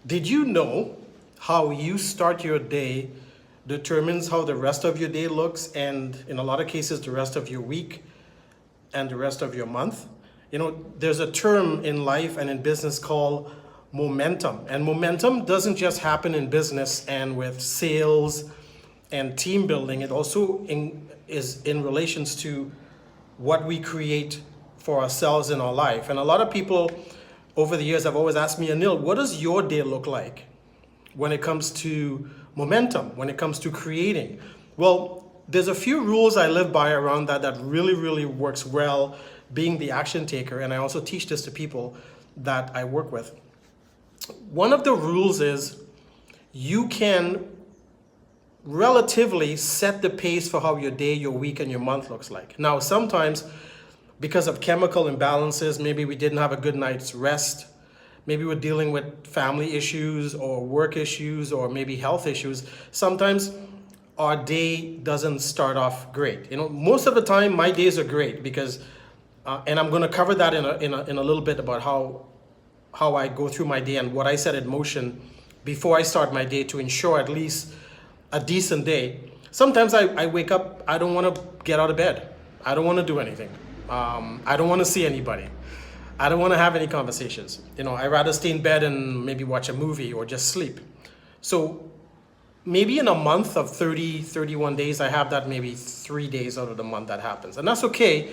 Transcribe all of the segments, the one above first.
Did you know how you start your day determines how the rest of your day looks, and in a lot of cases, the rest of your week and the rest of your month? There's a term in life and in business called momentum. And momentum doesn't just happen in business and with sales and team building. It also is in relations to what we create for ourselves in our life. And a lot of people over the years have always asked me, Anil, what does your day look like when it comes to momentum, when it comes to creating? Well, there's a few rules I live by around that really, really works well, being the action taker. And I also teach this to people that I work with. One of the rules is you can relatively set the pace for how your day, your week, and your month looks like. Now, sometimes because of chemical imbalances, maybe we didn't have a good night's rest, maybe we're dealing with family issues or work issues or maybe health issues, sometimes our day doesn't start off great. Most of the time my days are great because, and I'm going to cover that in a little bit about how I go through my day and what I set in motion before I start my day to ensure at least a decent day. Sometimes I wake up, I don't want to get out of bed. I don't want to do anything. I don't want to see anybody. I don't want to have any conversations. I'd rather stay in bed and maybe watch a movie or just sleep. So maybe in a month of 30, 31 days, I have that maybe 3 days out of the month that happens. And that's okay.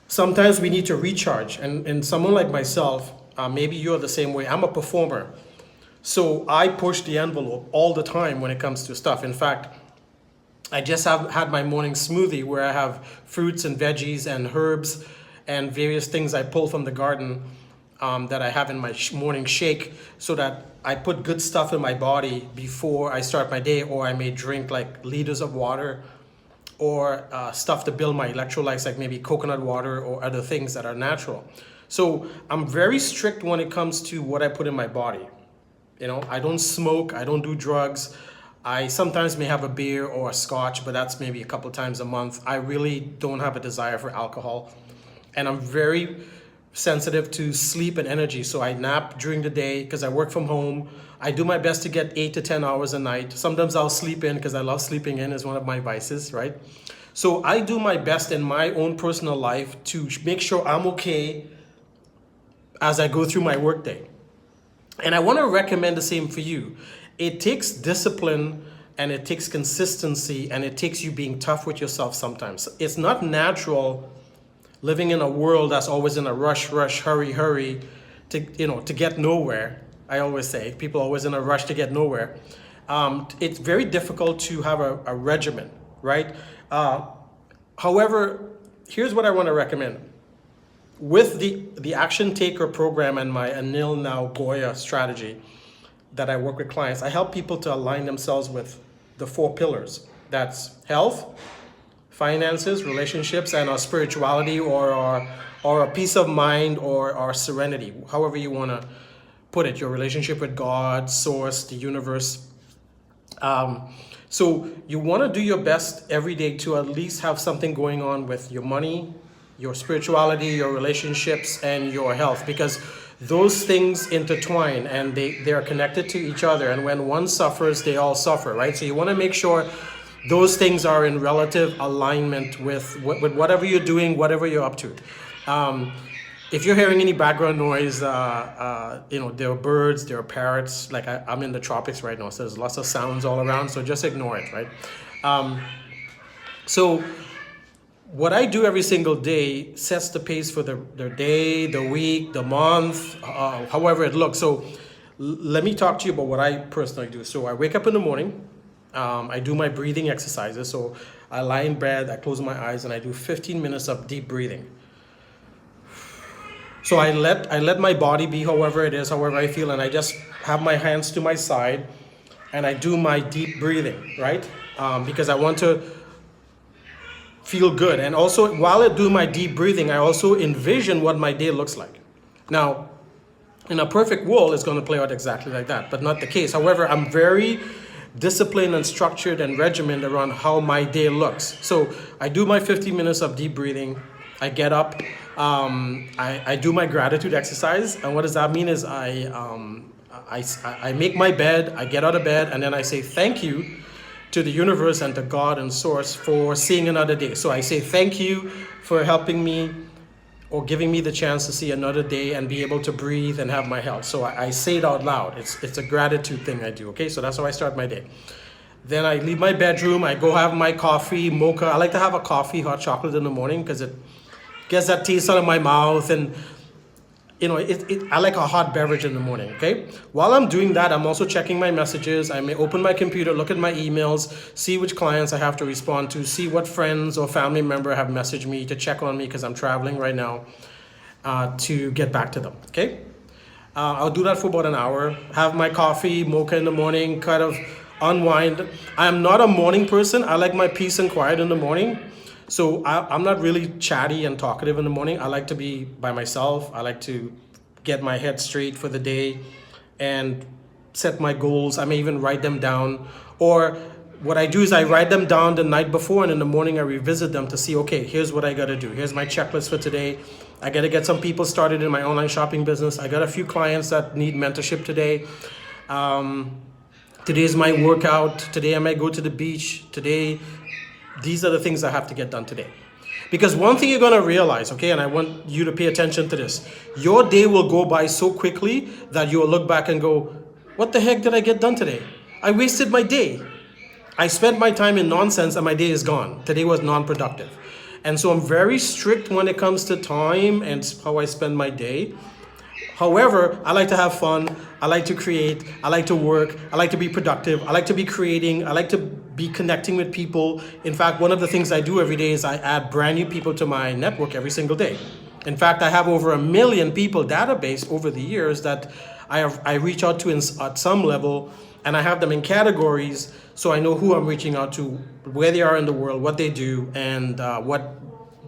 Sometimes we need to recharge. And someone like myself, maybe you're the same way. I'm a performer. So I push the envelope all the time when it comes to stuff. In fact, I just had my morning smoothie where I have fruits and veggies and herbs and various things I pull from the garden that I have in my morning shake, so that I put good stuff in my body before I start my day. Or I may drink like liters of water or stuff to build my electrolytes, like maybe coconut water or other things that are natural. So I'm very strict when it comes to what I put in my body. I don't smoke, I don't do drugs. I sometimes may have a beer or a scotch, but that's maybe a couple times a month. I really don't have a desire for alcohol. And I'm very sensitive to sleep and energy. So I nap during the day because I work from home. I do my best to get 8 to 10 hours a night. Sometimes I'll sleep in because I love sleeping in, is one of my vices, right? So I do my best in my own personal life to make sure I'm okay as I go through my workday. And I want to recommend the same for you. It takes discipline and it takes consistency and it takes you being tough with yourself sometimes. It's not natural living in a world that's always in a rush, hurry to get nowhere. I always say people are always in a rush to get nowhere. It's very difficult to have a regimen, right? However, here's what I want to recommend. With the Action Taker program and my Anil Now Goya strategy that I work with clients, I help people to align themselves with the 4 pillars. That's health, finances, relationships, and our spirituality, or our peace of mind, or our serenity, however you want to put it, your relationship with God, source, the universe. So you want to do your best every day to at least have something going on with your money, your spirituality, your relationships, and your health, because those things intertwine and they are connected to each other. And when one suffers, they all suffer, right? So you want to make sure those things are in relative alignment with whatever you're doing, whatever you're up to. If you're hearing any background noise, there are birds, there are parrots. Like I'm in the tropics right now, so there's lots of sounds all around. So just ignore it, right? So what I do every single day sets the pace for the day, the week, the month, however it looks. So let me talk to you about what I personally do. So I wake up in the morning. I do my breathing exercises. So I lie in bed, I close my eyes, and I do 15 minutes of deep breathing. So I let my body be however it is, however I feel, and I just have my hands to my side, and I do my deep breathing, right? Because I want to feel good. And also, while I do my deep breathing, I also envision what my day looks like. Now, in a perfect world, it's going to play out exactly like that, but not the case. However, I'm very disciplined and structured and regimented around how my day looks. So I do my 50 minutes of deep breathing. I get up. I do my gratitude exercise. And what does that mean is I I make my bed, I get out of bed, and then I say thank you to the universe and to God and source for seeing another day. So I say thank you for helping me or giving me the chance to see another day and be able to breathe and have my health. So I say it out loud. It's a gratitude thing I do, okay? So that's how I start my day. Then I leave my bedroom, I go have my coffee, mocha. I like to have a coffee, hot chocolate in the morning because it gets that taste out of my mouth, and I like a hot beverage in the morning, okay? While I'm doing that, I'm also checking my messages. I may open my computer, look at my emails, see which clients I have to respond to, see what friends or family member have messaged me to check on me because I'm traveling right now, to get back to them, okay? I'll do that for about an hour, have my coffee, mocha in the morning, kind of unwind. I'm not a morning person. I like my peace and quiet in the morning. So I'm not really chatty and talkative in the morning. I like to be by myself. I like to get my head straight for the day and set my goals. I may even write them down. Or what I do is I write them down the night before, and in the morning I revisit them to see, okay, here's what I got to do. Here's my checklist for today. I got to get some people started in my online shopping business. I got a few clients that need mentorship today. Today's my workout. Today I might go to the beach. Today, these are the things I have to get done today. Because one thing you're going to realize, okay, and I want you to pay attention to this, your day will go by so quickly that you'll look back and go, what the heck did I get done today? I wasted my day. I spent my time in nonsense and my day is gone. Today was non-productive. And so I'm very strict when it comes to time and how I spend my day. However, I like to have fun. I like to create. I like to work. I like to be productive. I like to be creating. I like to be connecting with people. In fact, one of the things I do every day is I add brand new people to my network every single day. In fact, I have over 1 million people database over the years that I reach out to at some level, and I have them in categories so I know who I'm reaching out to, where they are in the world, what they do, and what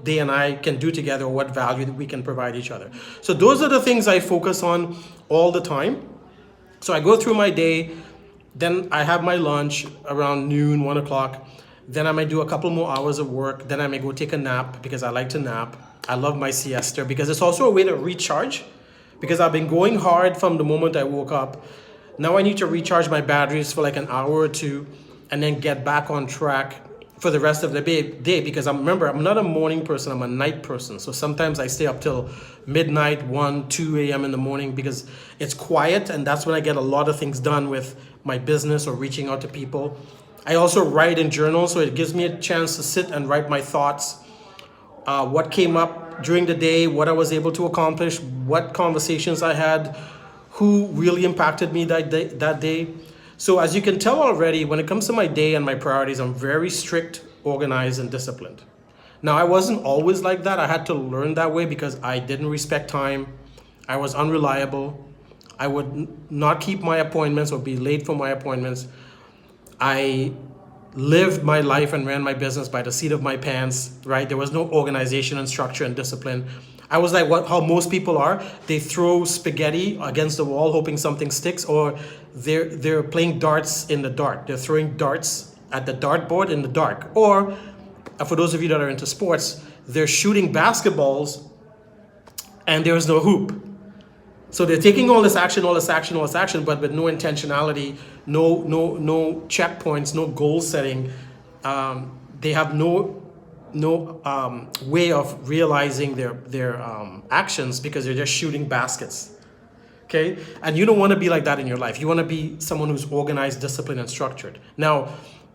they and I can do together, what value that we can provide each other. So those are the things I focus on all the time. So I go through my day, then I have my lunch around noon, 1 o'clock. Then I might do a couple more hours of work. Then I may go take a nap because I like to nap. I love my siesta because it's also a way to recharge, because I've been going hard from the moment I woke up. Now I need to recharge my batteries for like an hour or two and then get back on track for the rest of the day, because remember, I'm not a morning person, I'm a night person. So sometimes I stay up till midnight, 1, 2 a.m. in the morning because it's quiet, and that's when I get a lot of things done with my business or reaching out to people. I also write in journals, so it gives me a chance to sit and write my thoughts, what came up during the day, what I was able to accomplish, what conversations I had, who really impacted me that day. So as you can tell already, when it comes to my day and my priorities, I'm very strict, organized, and disciplined. Now, I wasn't always like that. I had to learn that way because I didn't respect time. I was unreliable. I would not keep my appointments or be late for my appointments. I lived my life and ran my business by the seat of my pants, right? There was no organization and structure and discipline. I was like how most people are. They throw spaghetti against the wall hoping something sticks, or they're playing darts in the dark. They're throwing darts at the dartboard in the dark. Or for those of you that are into sports, they're shooting basketballs and there's no hoop. So they're taking all this action, but with no intentionality, no checkpoints, no goal setting. They have no way of realizing their actions because they're just shooting baskets. Okay, and you don't want to be like that in your life. You want to be someone who's organized, disciplined, and structured. Now,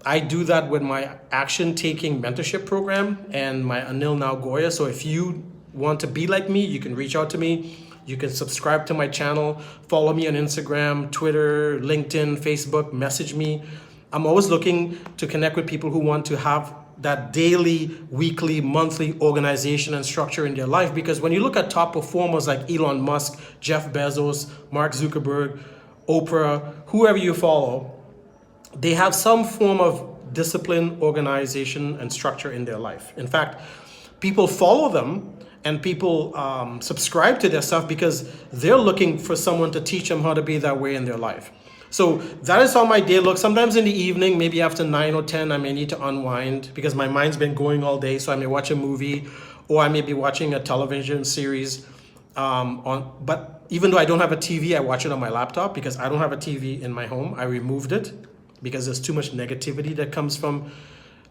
I do that with my action-taking mentorship program and my Anil Now Goya. So if you want to be like me, you can reach out to me. You can subscribe to my channel, follow me on Instagram, Twitter, LinkedIn, Facebook, message me. I'm always looking to connect with people who want to have that daily, weekly, monthly organization and structure in their life. Because when you look at top performers like Elon Musk, Jeff Bezos, Mark Zuckerberg, Oprah, whoever you follow, they have some form of discipline, organization, and structure in their life. In fact, people follow them and people subscribe to their stuff because they're looking for someone to teach them how to be that way in their life. So that is how my day looks. Sometimes in the evening, maybe after 9 or 10, I may need to unwind because my mind's been going all day. So I may watch a movie or I may be watching a television series. But even though I don't have a TV, I watch it on my laptop because I don't have a TV in my home. I removed it because there's too much negativity that comes from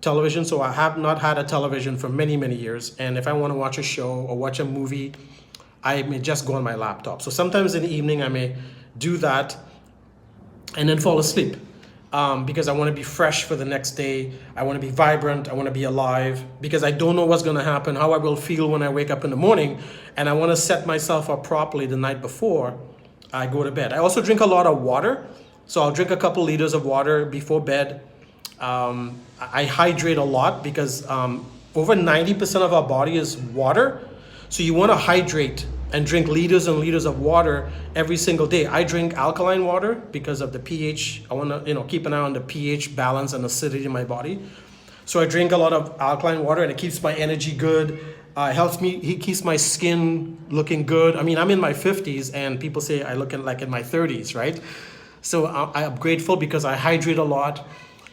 television. So I have not had a television for many, many years. And if I want to watch a show or watch a movie, I may just go on my laptop. So sometimes in the evening, I may do that and then fall asleep because I want to be fresh for the next day. I want to be vibrant. I want to be alive because I don't know what's going to happen, how I will feel when I wake up in the morning. And I want to set myself up properly the night before I go to bed. I also drink a lot of water. So I'll drink a couple liters of water before bed. I hydrate a lot because over 90% of our body is water. So you want to hydrate and drink liters and liters of water every single day. I drink alkaline water because of the pH. I want to, keep an eye on the pH balance and acidity in my body. So I drink a lot of alkaline water, and it keeps my energy good. It keeps my skin looking good. I mean, I'm in my 50s, and people say I look like in my 30s, right? So I'm grateful because I hydrate a lot.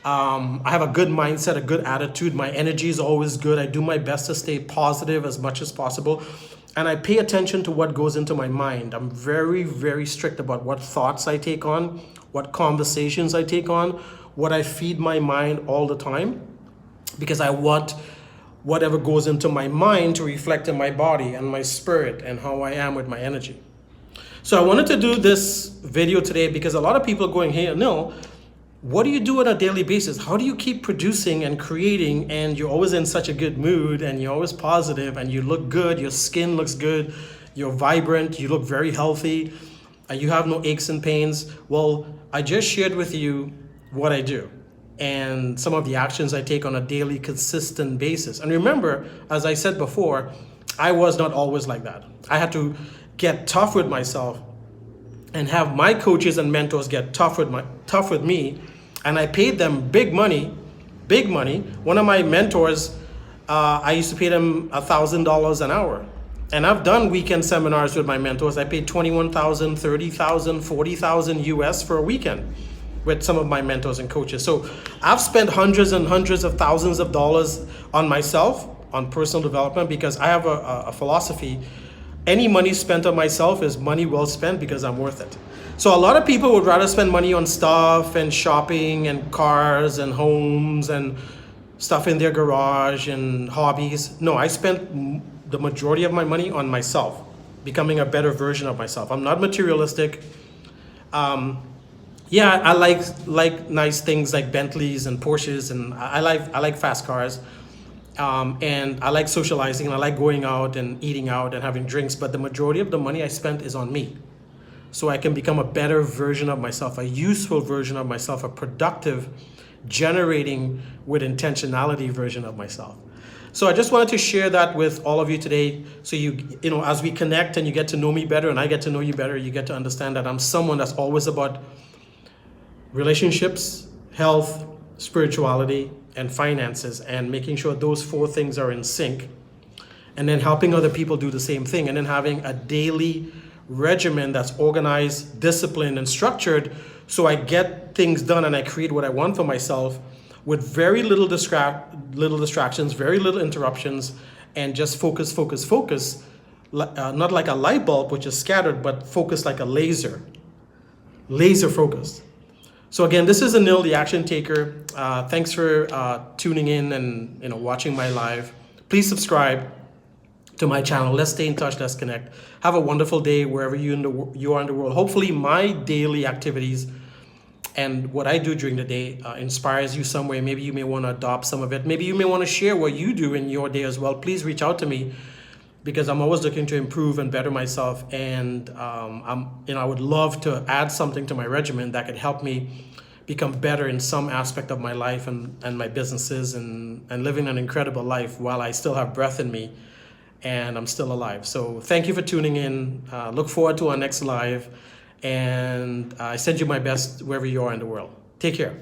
I have a good mindset, a good attitude. My energy is always good. I do my best to stay positive as much as possible. And I pay attention to what goes into my mind. I'm very, very strict about what thoughts I take on, what conversations I take on, what I feed my mind all the time, because I want whatever goes into my mind to reflect in my body and my spirit and how I am with my energy. So I wanted to do this video today because a lot of people are going, hey, Anil, what do you do on a daily basis? How do you keep producing and creating, and you're always in such a good mood and you're always positive and you look good, your skin looks good, you're vibrant, you look very healthy, and you have no aches and pains? Well, I just shared with you what I do and some of the actions I take on a daily consistent basis. And remember, as I said before, I was not always like that. I had to get tough with myself and have my coaches and mentors get tough with me. And I paid them big money. One of my mentors, I used to pay them $1,000 an hour. And I've done weekend seminars with my mentors. I paid $21,000, $30,000, $40,000 US for a weekend with some of my mentors and coaches. So I've spent hundreds and hundreds of thousands of dollars on myself, on personal development, because I have a philosophy. Any money spent on myself is money well spent because I'm worth it. So a lot of people would rather spend money on stuff and shopping and cars and homes and stuff in their garage and hobbies. No, I spent the majority of my money on myself, becoming a better version of myself. I'm not materialistic. I like nice things like Bentleys and Porsches, and I like fast cars. And I like socializing, and I like going out and eating out and having drinks, but the majority of the money I spent is on me. So I can become a better version of myself, a useful version of myself, a productive, generating with intentionality version of myself. So I just wanted to share that with all of you today. So as we connect and you get to know me better and I get to know you better, you get to understand that I'm someone that's always about relationships, health, spirituality, and finances, and making sure those four things are in sync, and then helping other people do the same thing, and then having a daily regimen that's organized, disciplined, and structured, so I get things done and I create what I want for myself with very little distractions, very little interruptions, and just focus, not like a light bulb which is scattered, but focus like a laser focused. So again, this is Anil, the Action Taker. Thanks for tuning in and watching my live. Please subscribe to my channel. Let's stay in touch. Let's connect. Have a wonderful day wherever you are in the world. Hopefully my daily activities and what I do during the day inspires you some way. Maybe you may want to adopt some of it. Maybe you may want to share what you do in your day as well. Please reach out to me, because I'm always looking to improve and better myself, and I would love to add something to my regimen that could help me become better in some aspect of my life and my businesses and living an incredible life while I still have breath in me and I'm still alive. So thank you for tuning in. Look forward to our next live, and I send you my best wherever you are in the world. Take care.